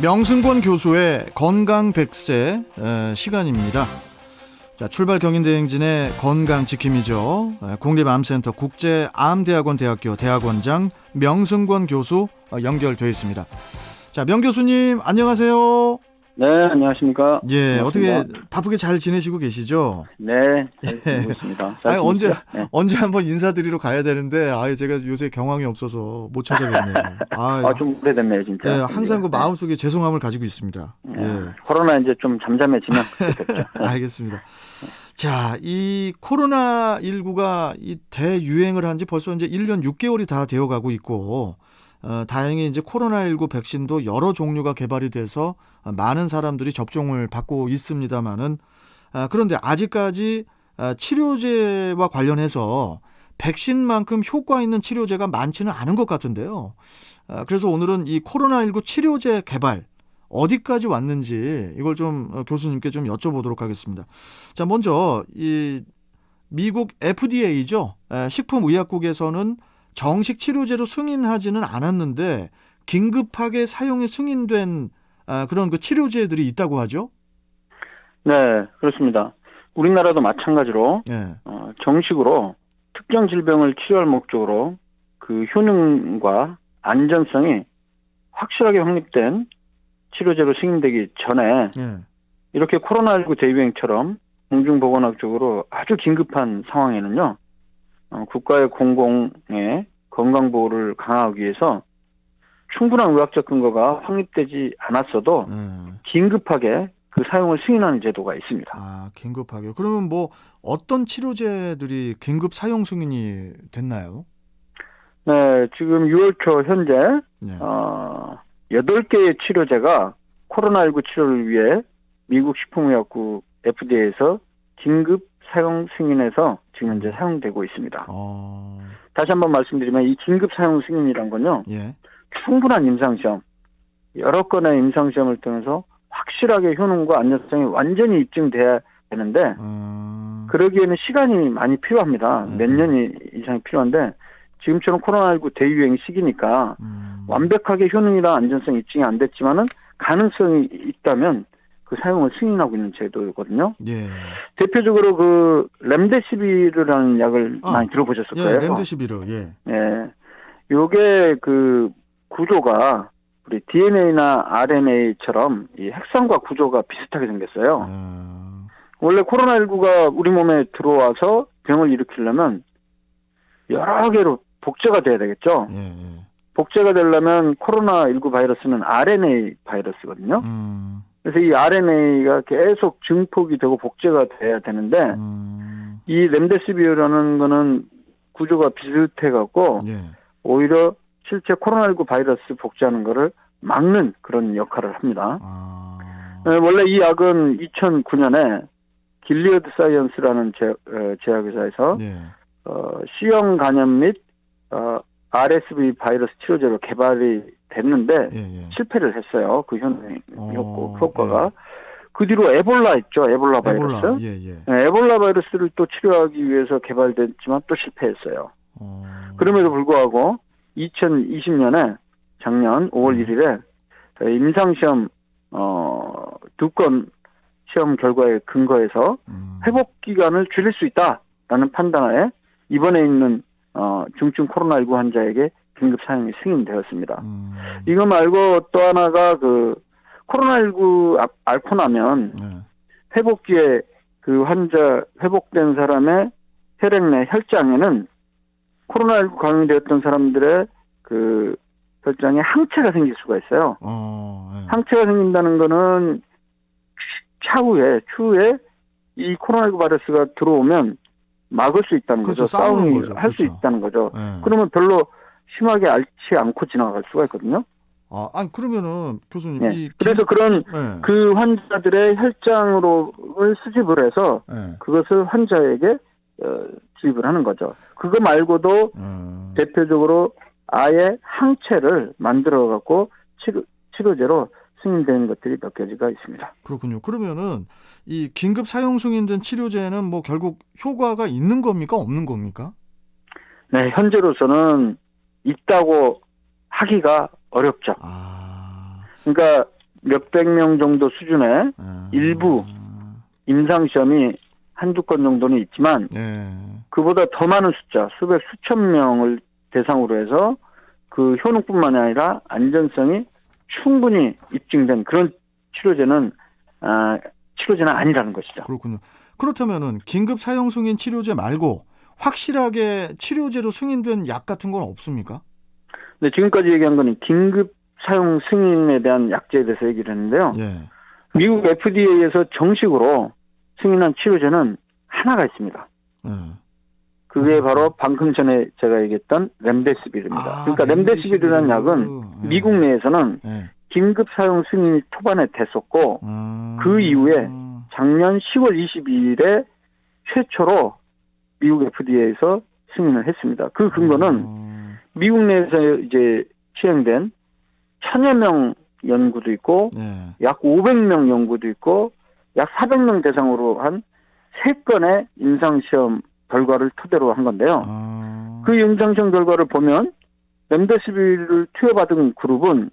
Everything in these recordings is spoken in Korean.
명승권 교수의 건강 100세 시간입니다. 자, 출발 경인대행진의 건강 지킴이죠. 국립암센터 국제암대학원 대학교 대학원장 명승권 교수 연결되어 있습니다. 자, 명 교수님 안녕하세요. 네, 안녕하십니까. 예, 반갑습니다. 어떻게 바쁘게 잘 지내시고 계시죠? 네, 잘 지내고 있습니다. 잘 언제 지내시죠? 네. 언제 한번 인사드리러 가야 되는데 제가 요새 경황이 없어서 못 찾아뵙네요. 좀 오래됐네요, 진짜. 네, 항상 그 마음속에 죄송함을 가지고 있습니다. 예. 코로나 이제 좀 잠잠해지면 좋겠죠. 알겠습니다. 자, 이 코로나19가 이 대유행을 한 지 벌써 이제 1년 6개월이 다 되어가고 있고, 다행히 이제 코로나19 백신도 여러 종류가 개발이 돼서 많은 사람들이 접종을 받고 있습니다만은, 그런데 아직까지 치료제와 관련해서 백신만큼 효과 있는 치료제가 많지는 않은 것 같은데요. 그래서 오늘은 이 코로나19 치료제 개발, 어디까지 왔는지 이걸 좀 교수님께 좀 여쭤보도록 하겠습니다. 자, 먼저 이 미국 FDA죠. 식품의약국에서는 정식 치료제로 승인하지는 않았는데 긴급하게 사용이 승인된 그런 그 치료제들이 있다고 하죠. 네, 그렇습니다. 우리나라도 마찬가지로 네. 정식으로 특정 질병을 치료할 목적으로 그 효능과 안전성이 확실하게 확립된 치료제로 승인되기 전에 네. 이렇게 코로나19 대유행처럼 공중보건학적으로 아주 긴급한 상황에는요. 국가의 공공의 건강보호를 강화하기 위해서 충분한 의학적 근거가 확립되지 않았어도 긴급하게 그 사용을 승인하는 제도가 있습니다. 긴급하게. 그러면 뭐 어떤 치료제들이 긴급 사용 승인이 됐나요? 네, 지금 6월 초 현재 네. 8개의 치료제가 코로나19 치료를 위해 미국 식품의약국 FDA에서 긴급 사용 승인해서 지금 현재 사용되고 있습니다. 다시 한번 말씀드리면 이 긴급 사용 승인이란 건요. 예. 충분한 임상시험, 여러 건의 임상시험을 통해서 확실하게 효능과 안전성이 완전히 입증돼야 되는데 그러기에는 시간이 많이 필요합니다. 몇 년 이상이 필요한데 지금처럼 코로나19 대유행 시기니까 완벽하게 효능이랑 안전성 입증이 안 됐지만은 가능성이 있다면 그 사용을 승인하고 있는 제도거든요. 예. 대표적으로 그 렘데시비르라는 약을 많이 들어보셨을 거예요. 예, 렘데시비르. 예. 예. 요게 그 구조가 우리 DNA나 RNA처럼 이 핵상과 구조가 비슷하게 생겼어요. 원래 코로나19가 우리 몸에 들어와서 병을 일으키려면 여러 개로 복제가 돼야 되겠죠. 예. 복제가 되려면 코로나19 바이러스는 RNA 바이러스거든요. 그래서 이 RNA가 계속 증폭이 되고 복제가 돼야 되는데 이 렘데시비르라는 거는 구조가 비슷해갖고 오히려 실제 코로나19 바이러스 복제하는 거를 막는 그런 역할을 합니다. 원래 이 약은 2009년에 길리어드 사이언스라는 제약회사에서 C형 감염 및 RSV 바이러스 치료제로 개발이 됐는데 실패를 했어요. 그 효과가. 그 뒤로 에볼라 있죠. 에볼라 바이러스. 에볼라 바이러스를 또 치료하기 위해서 개발됐지만 또 실패했어요. 그럼에도 불구하고 2020년에 작년 5월 1일에 임상시험 2건 시험 결과에 근거해서 회복 기간을 줄일 수 있다라는 판단하에 이번에 있는 중증 코로나19 환자에게 긴급 사용이 승인되었습니다. 이거 말고 또 하나가 그 코로나19 앓고 나면 회복기에 그 환자 회복된 사람의 혈액 내 혈장에는 코로나19 감염되었던 사람들의 그 혈장에 항체가 생길 수가 있어요. 항체가 생긴다는 거는 추후에 이 코로나19 바이러스가 들어오면 막을 수 있다는 거죠. 싸움을 할 수 있다는 거죠. 그러면 별로 심하게 앓지 않고 지나갈 수가 있거든요. 그러면은 교수님 그래서 그런 그 환자들의 혈장으로 수집을 해서 그것을 환자에게 주입을 하는 거죠. 그거 말고도 대표적으로 아예 항체를 만들어 갖고 치료제로 승인되는 것들이 몇 가지가 있습니다. 그렇군요. 그러면은 이 긴급 사용 승인된 치료제는 뭐 결국 효과가 있는 겁니까? 없는 겁니까? 네, 현재로서는 있다고 하기가 어렵죠. 그러니까 몇백 명 정도 수준의 일부 임상시험이 한두 건 정도는 있지만 그보다 더 많은 숫자, 수천 명을 대상으로 해서 그 효능뿐만 아니라 안전성이 충분히 입증된 그런 치료제는 아니라는 것이죠. 그렇군요. 그렇다면은 긴급 사용 승인 치료제 말고 확실하게 치료제로 승인된 약 같은 건 없습니까? 네, 지금까지 얘기한 거는 긴급 사용 승인에 대한 약제에 대해서 얘기를 했는데요. 미국 FDA에서 정식으로 승인한 치료제는 하나가 있습니다. 그게 바로 방금 전에 제가 얘기했던 렘데시비르입니다. 그러니까 렘데시비르라는 약은 미국 내에서는 긴급 사용 승인이 초반에 됐었고 그 이후에 작년 10월 22일에 최초로 미국 FDA에서 승인을 했습니다. 그 근거는 미국 내에서 이제 시행된 1000여 명 연구도 있고 약 500명 연구도 있고 약 400명 대상으로 한 3건의 임상시험 결과를 토대로 한 건데요. 그 임상시험 결과를 보면 렘데시비르를 투여받은 그룹은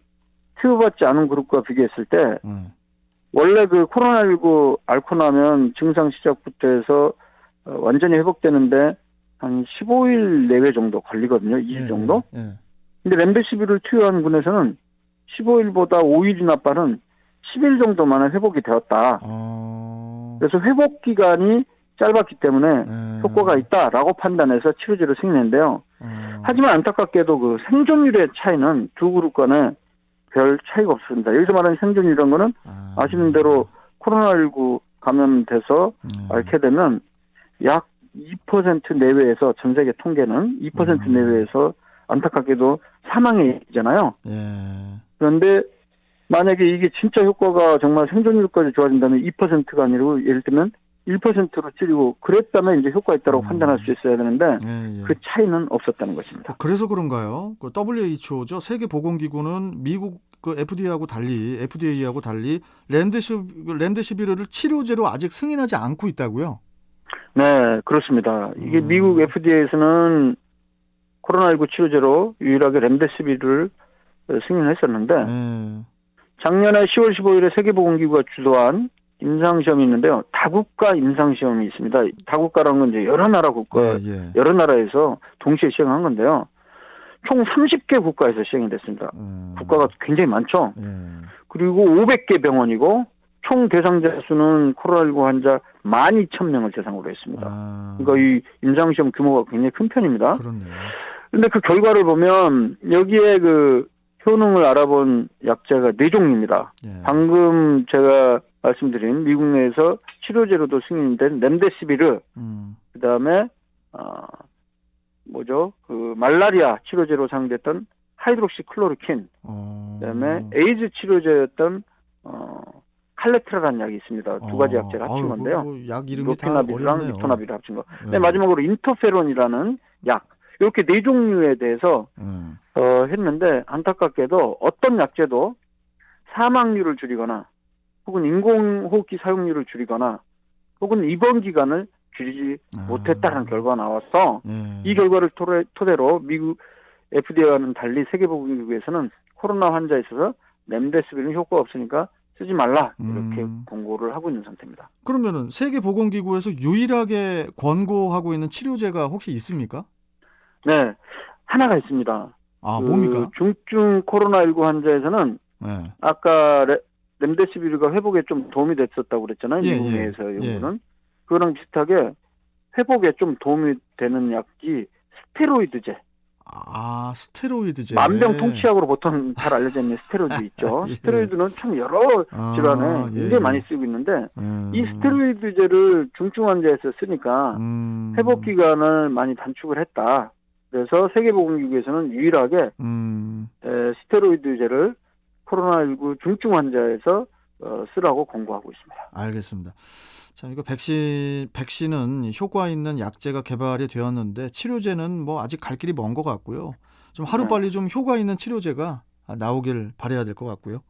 투여받지 않은 그룹과 비교했을 때 원래 그 코로나19 앓고 나면 증상 시작부터 해서 완전히 회복되는데 한 15일 내외 정도 걸리거든요. 2주 정도. 근데 렘데시비르를 투여한 군에서는 15일보다 5일이나 빠른 10일 정도 만에 회복이 되었다. 그래서 회복 기간이 짧았기 때문에 효과가 있다라고 판단해서 치료제를 승인했는데요. 하지만 안타깝게도 그 생존율의 차이는 두 그룹 간에 별 차이가 없습니다. 예를 들어 말하는 생존율이라는 거는 아시는 대로 코로나19 감염돼서 앓게 되면 약 2% 내외에서 전 세계 통계는 2% 내외에서 안타깝게도 사망이 있잖아요. 그런데 만약에 이게 진짜 효과가 정말 생존율까지 좋아진다면 2%가 아니고 예를 들면 1%로 줄이고 그랬다면 이제 효과 있다고 판단할 수 있어야 되는데 그 차이는 없었다는 것입니다. 그래서 그런가요? 그 WHO죠. 세계보건기구는 미국 그 FDA하고 달리 렘데시비르를 치료제로 아직 승인하지 않고 있다고요? 네, 그렇습니다. 이게 미국 FDA에서는 코로나19 치료제로 유일하게 렘데시비르를 승인했었는데 작년에 10월 15일에 세계보건기구가 주도한 임상시험이 있는데요. 다국가 임상시험이 있습니다. 다국가라는 건 이제 여러 나라 여러 나라에서 동시에 시행한 건데요. 총 30개 국가에서 시행이 됐습니다. 국가가 굉장히 많죠. 그리고 500개 병원이고 총 대상자 수는 코로나19 환자 12,000명을 대상으로 했습니다. 그러니까 이 임상시험 규모가 굉장히 큰 편입니다. 그런데 그 결과를 보면 여기에 그 효능을 알아본 약제가 4종입니다. 방금 제가 말씀드린 미국 내에서 치료제로도 승인된 렘데시비르, 그다음에 그 말라리아 치료제로 사용됐던 하이드록시클로르킨, 그다음에 에이즈 치료제였던 칼레트라라는 약이 있습니다. 두 가지 약제를 합친 건데요. 약 이름이 로피나비르랑 리토나비르 합친 거. 네, 마지막으로 인터페론이라는 약. 이렇게 4종류에 대해서 했는데 안타깝게도 어떤 약제도 사망률을 줄이거나 혹은 인공호흡기 사용률을 줄이거나 혹은 입원 기간을 줄이지 못했다는 결과가 나와서 이 결과를 토대로 미국 FDA와는 달리 세계보건기구에서는 코로나 환자에 있어서 렘데시비르는 효과가 없으니까 쓰지 말라 이렇게 권고를 하고 있는 상태입니다. 그러면은 세계보건기구에서 유일하게 권고하고 있는 치료제가 혹시 있습니까? 네, 하나가 있습니다. 뭡니까? 중증 코로나19 환자에서는 아까 렘데시비르가 회복에 좀 도움이 됐었다고 그랬잖아요. 미국 내에서 연구는. 그거랑 비슷하게 회복에 좀 도움이 되는 약이 스테로이드제. 스테로이드제. 만병통치약으로 보통 잘 알려져 있는 스테로이드 있죠. 스테로이드는 참 여러 질환에 굉장히 많이 쓰고 있는데 이 스테로이드제를 중증 환자에서 쓰니까 회복 기간을 많이 단축을 했다. 그래서 세계보건기구에서는 유일하게 스테로이드제를 코로나19 중증 환자에서 쓰라고 권고하고 있습니다. 알겠습니다. 참 이거 백신은 효과 있는 약제가 개발이 되었는데 치료제는 뭐 아직 갈 길이 먼 것 같고요. 좀 하루빨리 좀 효과 있는 치료제가 나오길 바라야 될 것 같고요.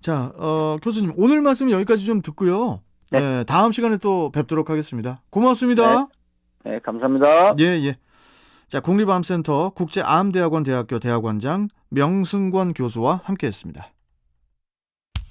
자, 교수님 오늘 말씀 여기까지 좀 듣고요. 네, 다음 시간에 또 뵙도록 하겠습니다. 고맙습니다. 네, 감사합니다. 예. 자, 국립암센터 국제암대학원 대학교 대학원장 명승권 교수와 함께했습니다.